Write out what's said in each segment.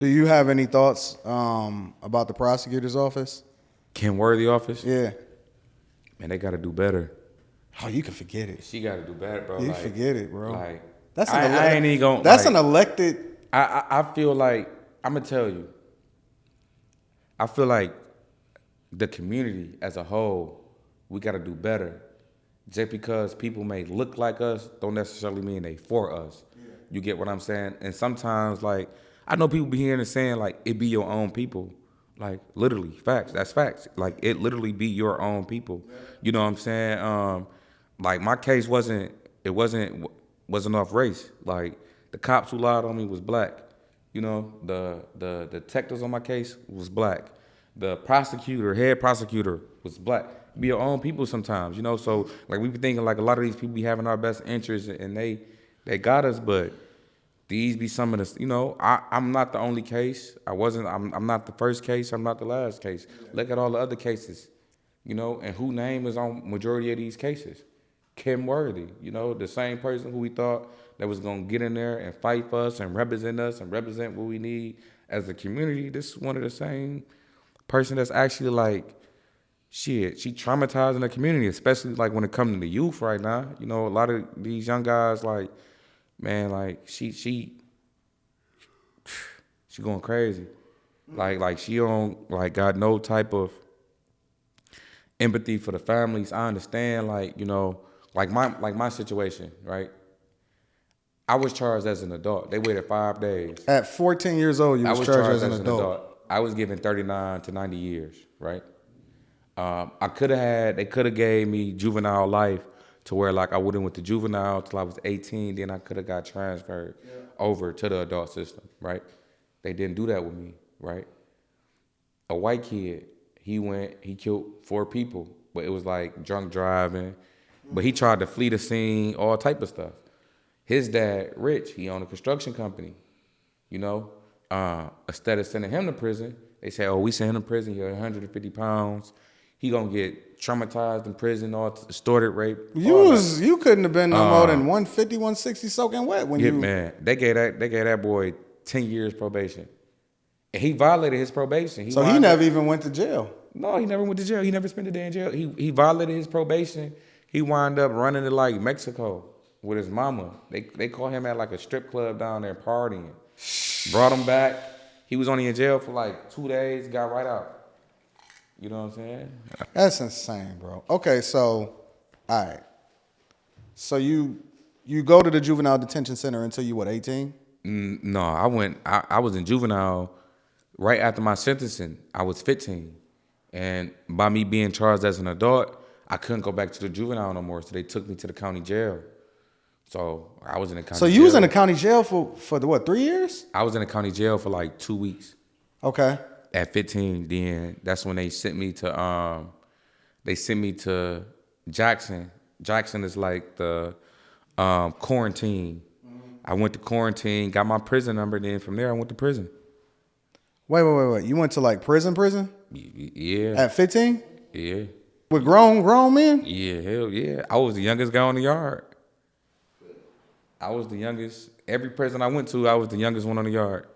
Do you have any thoughts about the prosecutor's office? Ken Worthy office, Yeah. man, they got to do better. Oh, you can forget it. She got to do better, bro. You forget it, bro. Like That's an I ain't even gonna that's like. an elected. I feel like I'm gonna tell you. I feel like the community as a whole, we got to do better. Just because people may look like us, don't necessarily mean they for us. Yeah. You get what I'm saying? And sometimes, like, I know people be hearing and saying, like, it be your own people. Like, literally, facts. That's facts. Like, it literally be your own people. Yeah. You know what I'm saying? Like, my case wasn't off race. Like, the cops who lied on me was black. You know, the detectives on my case was black. The head prosecutor was black. Be your own people sometimes, you know. So like we be thinking like a lot of these people be having our best interests and they got us, but these be some of the, you know. I'm not the only case. I'm not the first case. I'm not the last case. Look at all the other cases, you know, and who name is on majority of these cases. Kim Worthy, you know, the same person who we thought that was gonna get in there and fight for us and represent what we need as a community. This is one of the same person that's actually like, shit, she traumatizing the community, especially like when it comes to the youth right now. You know, a lot of these young guys, like, man, like she going crazy. Like she don't like got no type of empathy for the families. I understand, like, you know, like my situation, right? I was charged as an adult. They waited 5 days. At 14 years old, you was charged as an adult. I was given 39 to 90 years, right? They could have gave me juvenile life to where like I wouldn't went to juvenile till I was 18, then I could have got transferred over to the adult system, right? They didn't do that with me, right? A white kid, he killed 4 people, but it was like drunk driving, but he tried to flee the scene, all type of stuff. His dad, rich, he owned a construction company, you know? Instead of sending him to prison, they say, oh, we send him to prison, he's 150 pounds. He gonna get traumatized in prison, all extorted, rape. You couldn't have been no more than 150, 160 soaking wet when you. Man, they gave that boy 10 years probation. And he violated his probation. He never even went to jail. No, he never went to jail. He never spent a day in jail. He violated his probation. He wound up running to like Mexico with his mama. They caught him at like a strip club down there partying. Brought him back. He was only in jail for like 2 days, got right out. You know what I'm saying? That's insane, bro. Okay, so, all right. So you go to the juvenile detention center until you, what, 18? No, I was in juvenile right after my sentencing. I was 15. And by me being charged as an adult, I couldn't go back to the juvenile no more. So they took me to the county jail. So I was in the county jail. So you was in the county jail for the what, 3 years? I was in the county jail for like 2 weeks. Okay. At 15, then that's when they sent me to Jackson. Jackson is like the quarantine. Mm-hmm. I went to quarantine, got my prison number, then from there I went to prison. Wait. You went to like prison? Yeah. At 15? Yeah. With grown men? Yeah, hell yeah. I was the youngest guy on the yard. I was the youngest. Every prison I went to, I was the youngest one on the yard.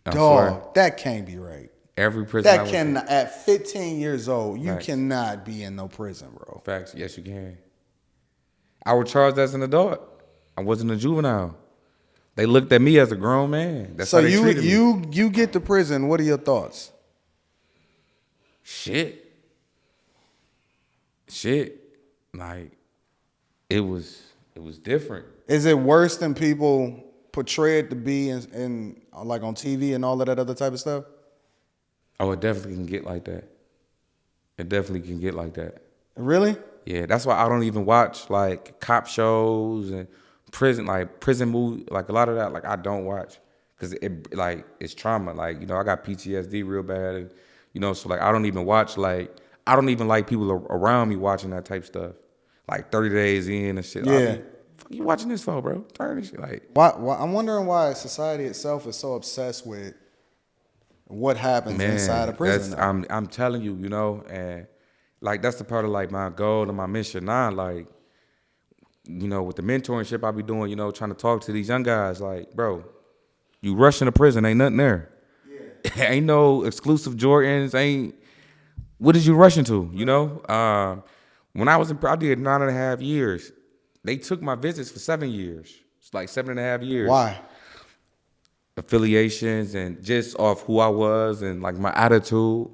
Dog, that can't be right. Every prison at 15 years old, you Facts. Cannot be in no prison, bro. Facts, yes you can. I was charged as an adult. I wasn't a juvenile. They looked at me as a grown man. That's how they treated me. You get to prison, what are your thoughts? Shit. Like, it was different. Is it worse than people portray it to be in like on TV and all of that other type of stuff? Oh, it definitely can get like that. It definitely can get like that. Really? Yeah, that's why I don't even watch like cop shows and prison movies, like a lot of that. Like I don't watch because it's trauma. Like, you know, I got PTSD real bad, and, you know, so like I don't even watch I don't even like people around me watching that type stuff. Like 30 days in and shit. Yeah. Fuck you watching this for, bro? Turn this shit like. Why? I'm wondering why society itself is so obsessed with what happens inside a prison. I'm telling you, you know, and like that's the part of like my goal and my mission now. Like, you know, with the mentorship I be doing, you know, trying to talk to these young guys, like, bro, You rush into prison, ain't nothing there. Yeah. Ain't no exclusive Jordans. Ain't. What did you rush into? You know. When I was in, I did 9.5 years. They took my visits for 7 years. It's like 7.5 years. Why? Affiliations and just off who I was and like my attitude.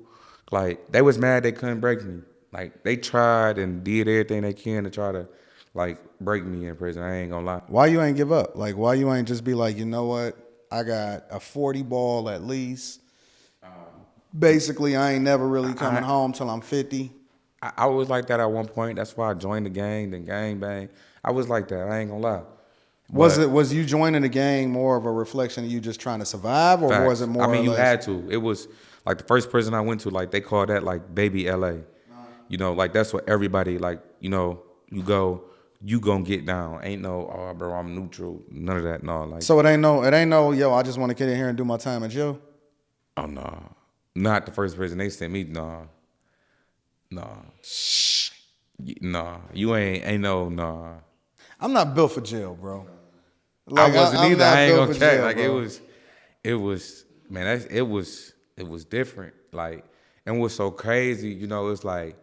Like they was mad they couldn't break me. Like they tried and did everything they can to try to like break me in prison. I ain't gonna lie. Why you ain't give up? Like, why you ain't just be like, you know what? I got a 40 ball at least. Basically, I ain't never really coming home till I'm 50. I was like that at one point. That's why I joined the gang, then gang bang. I was like that. I ain't gonna lie. Was you joining the gang more of a reflection of you just trying to survive, or Facts. was it more? I mean, or you less? had to. It was like the first prison I went to. Like they call that like baby LA. You know, like that's what everybody like. You know, you go, you gonna get down. Ain't no, oh bro, I'm neutral. None of that. No, like. So it ain't no. Yo, I just want to get in here and do my time in jail. Oh no, not the first prison they sent me. No. Nah, you ain't no. I'm not built for jail, bro. I wasn't either. I ain't gonna jail, care. Like bro. it was, man. It was different. Like, and what's so crazy, you know, it's like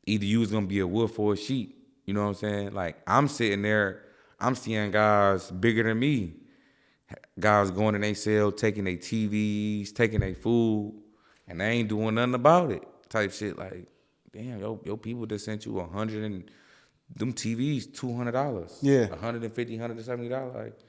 either you was gonna be a wolf or a sheep. You know what I'm saying? Like I'm sitting there, I'm seeing guys bigger than me. Guys going in their cell, taking their TVs, taking their food, and they ain't doing nothing about it. Type shit. Like, damn, yo people just sent you $100 and them TVs $200. Yeah. $150, $170. Like,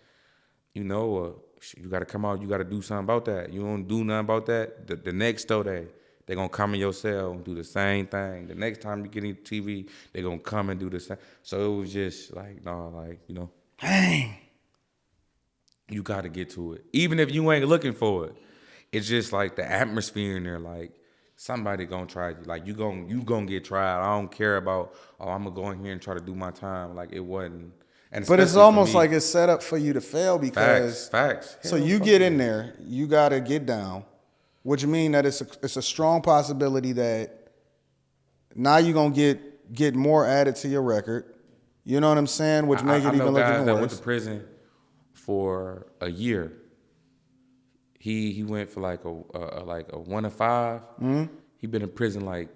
you know, you got to come out. You got to do something about that. You don't do nothing about that. The next day, they're going to come in your cell and do the same thing. The next time you get in TV, they're going to come and do the same. So it was just like, no, like, you know. Dang. You got to get to it. Even if you ain't looking for it. It's just like the atmosphere in there, like, somebody gonna try you. Like you gonna get tried. I don't care about, oh, I'm gonna go in here and try to do my time. Like it wasn't. And But it's especially for almost me, like it's set up for you to fail because facts. So Hell, you fuck get yeah. in there, you gotta get down, which mean that it's a strong possibility that now you're gonna get more added to your record. You know what I'm saying? Which make I it know even look guys even that worse. went to prison for a year. He went for like a 1 to 5. Mm-hmm. He been in prison like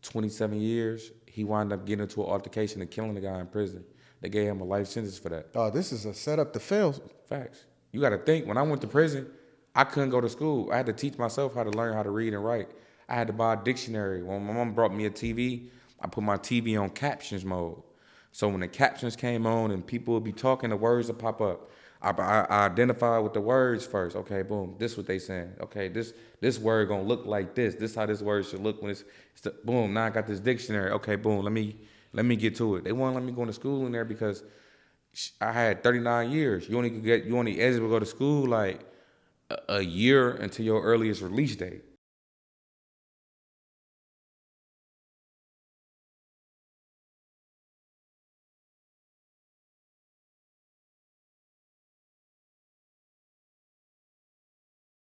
27 years. He wound up getting into an altercation and killing the guy in prison. They gave him a life sentence for that. Oh, this is a setup to fail. Facts. You got to think, when I went to prison, I couldn't go to school. I had to teach myself how to learn how to read and write. I had to buy a dictionary. When my mom brought me a TV, I put my TV on captions mode. So when the captions came on and people would be talking, the words would pop up. I identify with the words first. Okay, boom, this what they saying. Okay, this word gonna look like this. This how this word should look when it's boom. Now I got this dictionary. Okay, boom. Let me get to it. They won't let me go to school in there because I had 39 years. You only eligible to go to school like a year until your earliest release date.